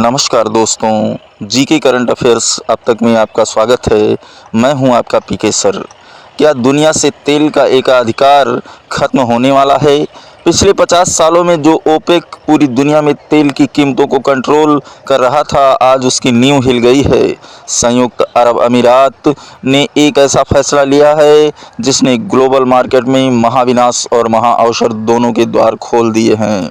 नमस्कार दोस्तों, GK current affairs अब तक में आपका स्वागत है। मैं हूं आपका पीके सर। क्या दुनिया से तेल का एकाधिकार खत्म होने वाला है? पिछले 50 सालों में जो ओपेक पूरी दुनिया में तेल की कीमतों को कंट्रोल कर रहा था, आज उसकी नींव हिल गई है। संयुक्त अरब अमीरात ने एक ऐसा फैसला लिया है जिसने ग्लोबल मार्केट में महाविनाश और महाअवसर दोनों के द्वार खोल दिए हैं।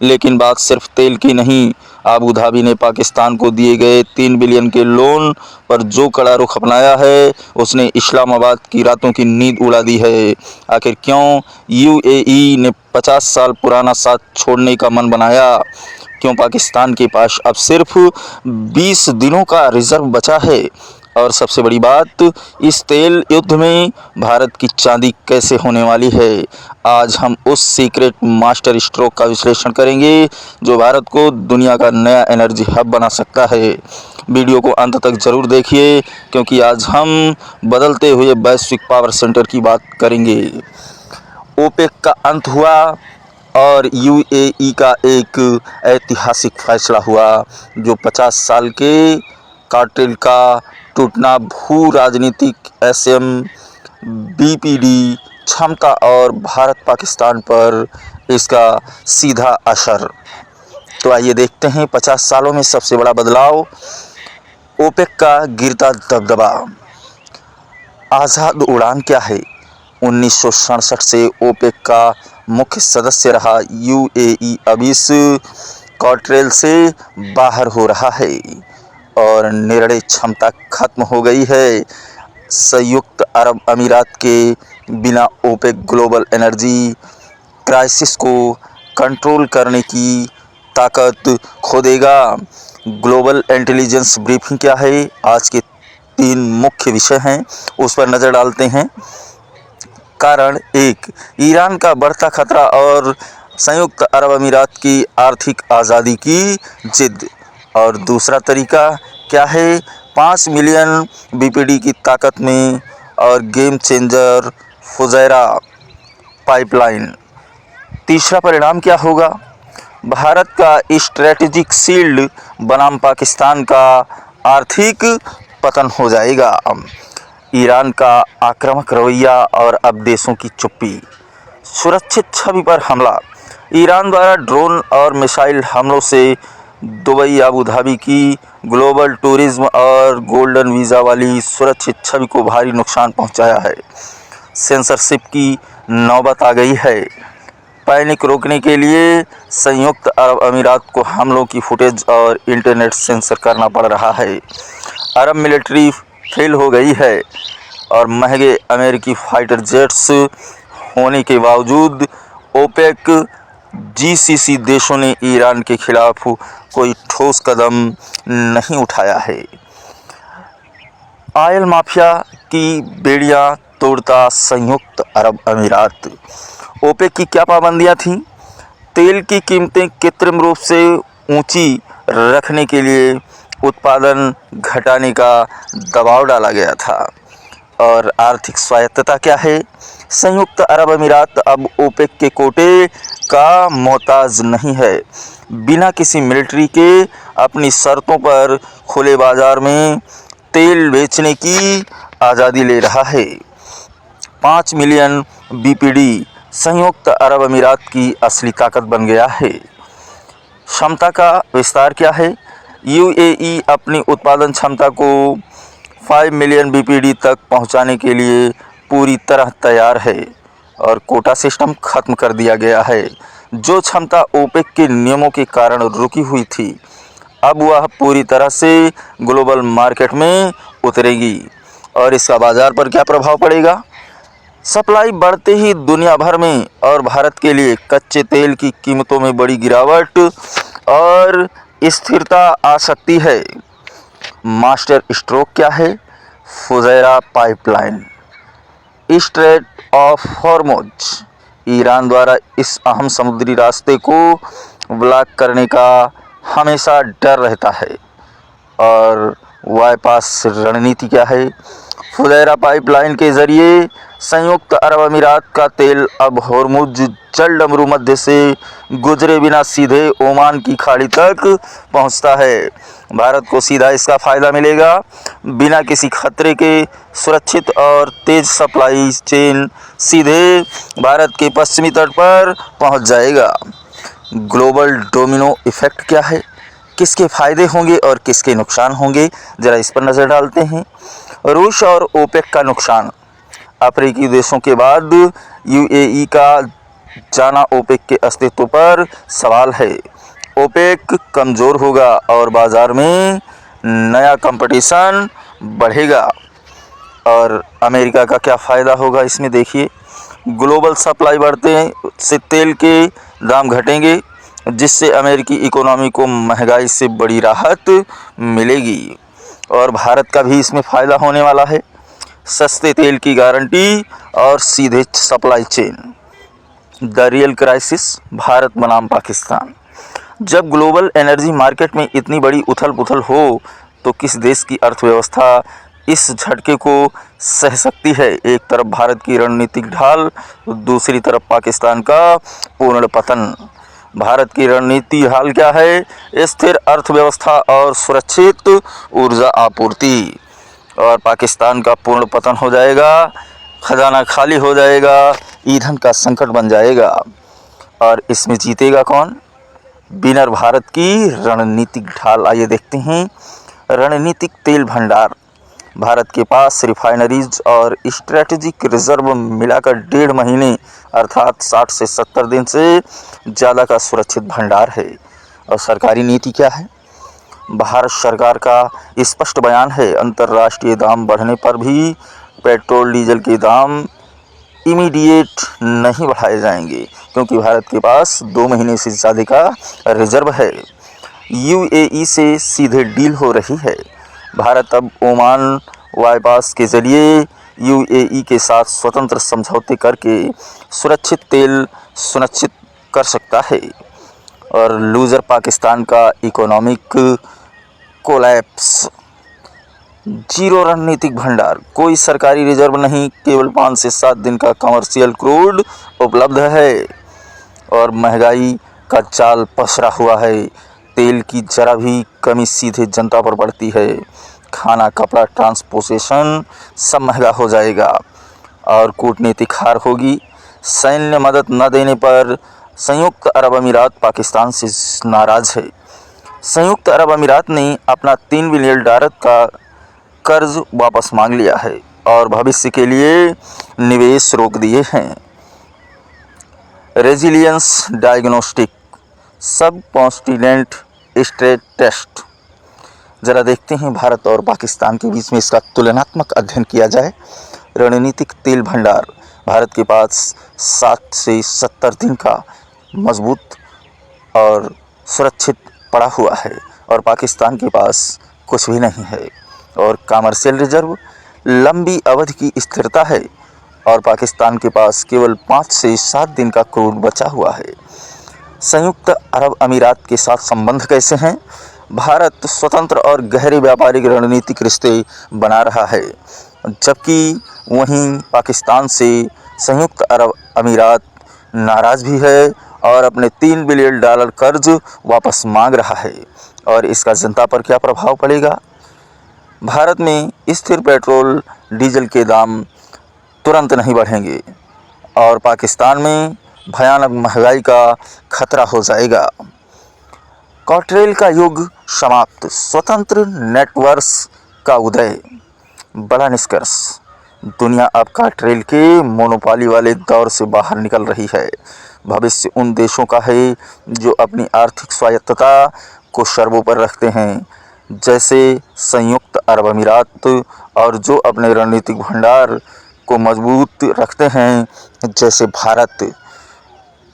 लेकिन बात सिर्फ तेल की नहीं। अबू धाबी ने पाकिस्तान को दिए गए 3 बिलियन के लोन पर जो कड़ा रुख अपनाया है, उसने इस्लामाबाद की रातों की नींद उड़ा दी है। आखिर क्यों यूएई ने 50 साल पुराना साथ छोड़ने का मन बनाया? क्यों पाकिस्तान के पास अब सिर्फ 20 दिनों का रिजर्व बचा है? और सबसे बड़ी बात, इस तेल युद्ध में भारत की चांदी कैसे होने वाली है? आज हम उस सीक्रेट मास्टर स्ट्रोक का विश्लेषण करेंगे जो भारत को दुनिया का नया एनर्जी हब बना सकता है। वीडियो को अंत तक ज़रूर देखिए, क्योंकि आज हम बदलते हुए वैश्विक पावर सेंटर की बात करेंगे। ओपेक का अंत हुआ और यूएई का एक ऐतिहासिक फैसला हुआ जो 50 साल के कार्टेल का टूटना, भू राजनीतिक बीपीडी क्षमता और भारत पाकिस्तान पर इसका सीधा असर। तो आइए देखते हैं 50 सालों में सबसे बड़ा बदलाव। ओपेक का गिरता दबदबा। आज़ाद उड़ान क्या है? 1967 से ओपेक का मुख्य सदस्य रहा यूएई अब इस कार्टेल से बाहर हो रहा है और निर्णय क्षमता खत्म हो गई है। संयुक्त अरब अमीरात के बिना ओपेक ग्लोबल एनर्जी क्राइसिस को कंट्रोल करने की ताकत खो देगा। ग्लोबल इंटेलिजेंस ब्रीफिंग क्या है? आज के 3 मुख्य विषय हैं, उस पर नज़र डालते हैं। कारण 1, ईरान का बढ़ता खतरा और संयुक्त अरब अमीरात की आर्थिक आज़ादी की जिद। और दूसरा तरीका क्या है? 5 मिलियन बीपीडी की ताकत में और गेम चेंजर फुजैरा पाइपलाइन। तीसरा परिणाम क्या होगा? भारत का स्ट्रेटेजिक शील्ड बनाम पाकिस्तान का आर्थिक पतन हो जाएगा। ईरान का आक्रामक रवैया और अब देशों की चुप्पी। सुरक्षित छवि पर हमला। ईरान द्वारा ड्रोन और मिसाइल हमलों से दुबई अबू धाबी की ग्लोबल टूरिज्म और गोल्डन वीज़ा वाली सुरक्षित छवि को भारी नुकसान पहुंचाया है। सेंसरशिप की नौबत आ गई है। पैनिक रोकने के लिए संयुक्त अरब अमीरात को हमलों की फुटेज और इंटरनेट सेंसर करना पड़ रहा है। अरब मिलिट्री फेल हो गई है और महंगे अमेरिकी फाइटर जेट्स होने के बावजूद ओपेक जीसीसी देशों ने ईरान के खिलाफ कोई ठोस कदम नहीं उठाया है। ऑयल माफिया की बेड़ियां तोड़ता संयुक्त अरब अमीरात। ओपेक की क्या पाबंदियां थीं? तेल की कीमतें कृत्रिम रूप से ऊंची रखने के लिए उत्पादन घटाने का दबाव डाला गया था। और आर्थिक स्वायत्तता क्या है? संयुक्त अरब अमीरात अब ओपेक के कोटे का मोहताज नहीं है। बिना किसी मिलिट्री के अपनी शर्तों पर खुले बाजार में तेल बेचने की आज़ादी ले रहा है। 5 मिलियन बीपीडी संयुक्त अरब अमीरात की असली ताकत बन गया है। क्षमता का विस्तार क्या है? यूएई अपनी उत्पादन क्षमता को 5 मिलियन बीपीडी तक पहुंचाने के लिए पूरी तरह तैयार है और कोटा सिस्टम खत्म कर दिया गया है। जो क्षमता ओपेक के नियमों के कारण रुकी हुई थी, अब वह पूरी तरह से ग्लोबल मार्केट में उतरेगी। और इसका बाजार पर क्या प्रभाव पड़ेगा? सप्लाई बढ़ते ही दुनिया भर में और भारत के लिए कच्चे तेल की कीमतों में बड़ी गिरावट और स्थिरता आ सकती है। मास्टर स्ट्रोक क्या है? Fujairah pipeline. Straight of Hormuz. Iran द्वारा इस अहम समुद्री रास्ते को ब्लॉक करने का हमेशा डर रहता है। और बाईपास रणनीति क्या है? फुदैरा पाइपलाइन के जरिए संयुक्त अरब अमीरात का तेल अब होर्मुज जलडमरू मध्य से गुजरे बिना सीधे ओमान की खाड़ी तक पहुंचता है। भारत को सीधा इसका फ़ायदा मिलेगा। बिना किसी खतरे के सुरक्षित और तेज सप्लाई चेन सीधे भारत के पश्चिमी तट पर पहुंच जाएगा। ग्लोबल डोमिनो इफ़ेक्ट क्या है, किसके फ़ायदे होंगे और किसके नुकसान होंगे, ज़रा इस पर नज़र डालते हैं। रूस और ओपेक का नुकसान। अफ्रीकी देशों के बाद यूएई का जाना ओपेक के अस्तित्व पर सवाल है। ओपेक कमज़ोर होगा और बाज़ार में नया कंपटीशन बढ़ेगा। और अमेरिका का क्या फ़ायदा होगा इसमें देखिए, ग्लोबल सप्लाई बढ़ते से तेल के दाम घटेंगे, जिससे अमेरिकी इकोनॉमी को महंगाई से बड़ी राहत मिलेगी। और भारत का भी इसमें फ़ायदा होने वाला है। सस्ते तेल की गारंटी और सीधे supply chain. The real crisis, Bharat बनाम पाकिस्तान। जब ग्लोबल एनर्जी मार्केट में इतनी बड़ी उथल पुथल हो तो किस देश की अर्थव्यवस्था इस झटके को सह सकती है। एक तरफ भारत की रणनीतिक ढाल, दूसरी तरफ पाकिस्तान का पूर्ण पतन। भारत की रणनीति हाल क्या है, स्थिर अर्थव्यवस्था और सुरक्षित ऊर्जा आपूर्ति। और पाकिस्तान का पूर्ण पतन हो जाएगा, खजाना खाली हो जाएगा, ईंधन का संकट बन जाएगा। और इसमें जीतेगा कौन, विनर भारत की रणनीतिक ढाल। आइए देखते हैं। रणनीतिक तेल भंडार। भारत के पास रिफाइनरीज और स्ट्रेटेजिक रिजर्व मिलाकर 1.5 महीने अर्थात 60 से 70 दिन से ज़्यादा का सुरक्षित भंडार है। और सरकारी नीति क्या है, भारत सरकार का स्पष्ट बयान है, अंतर्राष्ट्रीय दाम बढ़ने पर भी पेट्रोल डीजल के दाम इमीडिएट नहीं बढ़ाए जाएंगे, क्योंकि भारत के पास 2 महीने से ज़्यादा का रिजर्व है। यूएई से सीधे डील हो रही है। भारत अब ओमान बाईपास के ज़रिए यूएई के साथ स्वतंत्र समझौते करके सुरक्षित तेल सुनिश्चित कर सकता है। और लूज़र पाकिस्तान का इकोनॉमिक कोलैप्स। जीरो रणनीतिक भंडार, कोई सरकारी रिजर्व नहीं, केवल 5 से 7 दिन का कमर्शियल क्रूड उपलब्ध है। और महंगाई का जाल पसरा हुआ है। तेल की जरा भी कमी सीधे जनता पर पड़ती है। खाना, कपड़ा, ट्रांसपोर्टेशन सब महंगा हो जाएगा। और कूटनीतिक हार होगी। सैन्य मदद न देने पर संयुक्त अरब अमीरात पाकिस्तान से नाराज़ है। संयुक्त अरब अमीरात ने अपना $3 बिलियन का कर्ज वापस मांग लिया है और भविष्य के लिए निवेश रोक दिए हैं। रेजिलियंस डायग्नोस्टिक, सब कॉन्स्टिट्यूएंट स्ट्रेस टेस्ट। ज़रा देखते हैं भारत और पाकिस्तान के बीच में इसका तुलनात्मक अध्ययन किया जाए। रणनीतिक तेल भंडार, भारत के पास 60 से 70 दिन का मजबूत और सुरक्षित पड़ा हुआ है और पाकिस्तान के पास कुछ भी नहीं है। और कमर्शियल रिजर्व, लंबी अवधि की स्थिरता है और पाकिस्तान के पास केवल 5 से 7 दिन का क्रूड बचा हुआ है। संयुक्त अरब अमीरात के साथ संबंध कैसे हैं? भारत स्वतंत्र और गहरे व्यापारिक रणनीतिक रिश्ते बना रहा है, जबकि वहीं पाकिस्तान से संयुक्त अरब अमीरात नाराज़ भी है और अपने $3 बिलियन कर्ज वापस मांग रहा है। और इसका जनता पर क्या प्रभाव पड़ेगा? भारत में स्थिर पेट्रोल डीजल के दाम तुरंत नहीं बढ़ेंगे और पाकिस्तान में भयानक महंगाई का खतरा हो जाएगा। कॉटरेल का युग समाप्त, स्वतंत्र नेटवर्क्स का उदय। बड़ा निष्कर्ष, दुनिया अब कॉटरेल के मोनोपोली वाले दौर से बाहर निकल रही है। भविष्य उन देशों का है जो अपनी आर्थिक स्वायत्तता को सर्वोपरि रखते हैं, जैसे संयुक्त अरब अमीरात, और जो अपने रणनीतिक भंडार को मजबूत रखते हैं, जैसे भारत।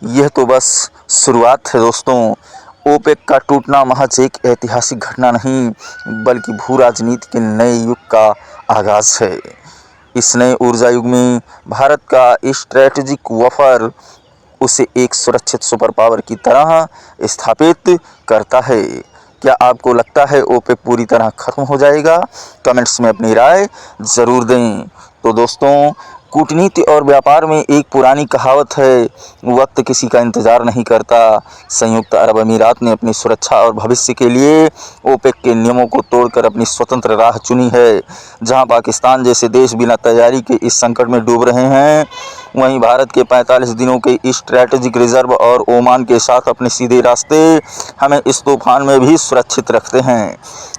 यह तो बस शुरुआत है दोस्तों। ओपेक का टूटना महज एक ऐतिहासिक घटना नहीं, बल्कि भू राजनीति के नए युग का आगाज़ है। इस नए ऊर्जा युग में भारत का स्ट्रैटेजिक वफर उसे एक सुरक्षित सुपर पावर की तरह स्थापित करता है। क्या आपको लगता है ओपेक पूरी तरह ख़त्म हो जाएगा? कमेंट्स में अपनी राय ज़रूर दें। तो दोस्तों, कूटनीति और व्यापार में एक पुरानी कहावत है, वक्त किसी का इंतज़ार नहीं करता। संयुक्त अरब अमीरात ने अपनी सुरक्षा और भविष्य के लिए ओपेक के नियमों को तोड़कर अपनी स्वतंत्र राह चुनी है। जहां पाकिस्तान जैसे देश बिना तैयारी के इस संकट में डूब रहे हैं, वहीं भारत के 45 दिनों के स्ट्रैटेजिक रिजर्व और ओमान के साथ अपने सीधे रास्ते हमें इस तूफान में भी सुरक्षित रखते हैं।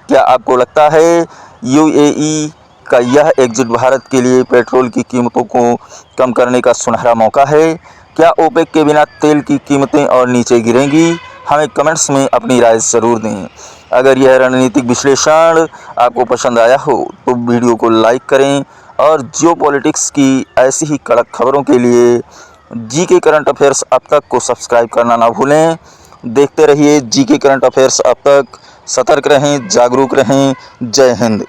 क्या आपको लगता है यूएई का यह एग्जिट भारत के लिए पेट्रोल की कीमतों को कम करने का सुनहरा मौका है? क्या ओपेक के बिना तेल की कीमतें और नीचे गिरेंगी? हमें कमेंट्स में अपनी राय ज़रूर दें। अगर यह रणनीतिक विश्लेषण आपको पसंद आया हो तो वीडियो को लाइक करें और जियोपॉलिटिक्स की ऐसी ही कड़क खबरों के लिए जीके करंट अफेयर्स अब तक को सब्सक्राइब करना ना भूलें। देखते रहिए जीके करंट अफेयर्स अब तक। सतर्क रहें, जागरूक रहें। जय हिंद।